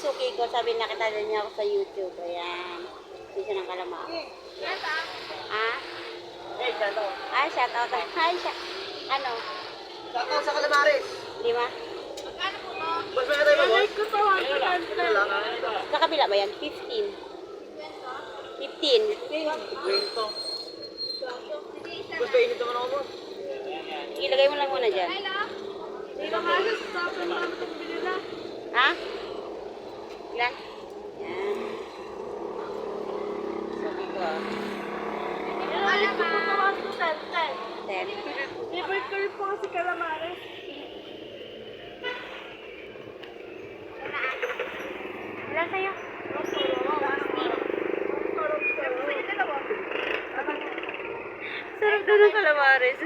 suki ko, sabi nakita din niya ako sa YouTube. Ayan. Hindi siya ng kalamar. Ah? Ay, shout out. Hi, ano? Shout out sa Calamares. 5? Mas may tayo ba? Sa kabila ba yan? 15. 15. Kwento. Mas mainit naman ako mo. Ilagay mo lang muna dyan. Ha? Ilan? Yan. Suki ko. 10. Favorite ko rin po kasi calamares. Ilan sa'yo? Sarap doon ng calamares.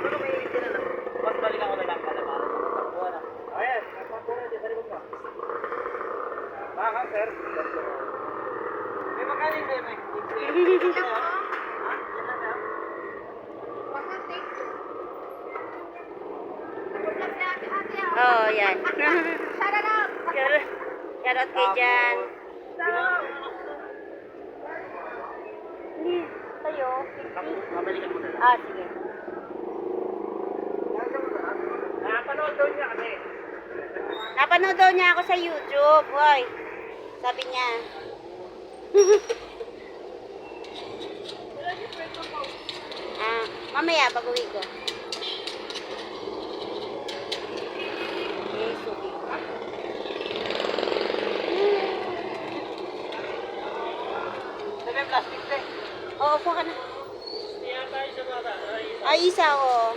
Pero mainit ka na lang. Mas balikan ko na lang Calamares. Takbo na. Ayan, nakapagpo na dyan sa likod mo. Baka, sir. May makaling kayo, may. Ha? Yan lang, ha? Oh, yan. Shoutout kay Jan. Hindi, tayo. Mabalikan mo na lang. Ah, sige. Nakapanood daw niya kasi. Napanood daw niya ako sa YouTube. Hoy. Sabi niya. Mamaya, pag-uwi ko. Eh, suki. Sabi yung plastic, te. Oo, upo ka na. Kaya tayo sa bata. Ay, isa, oo.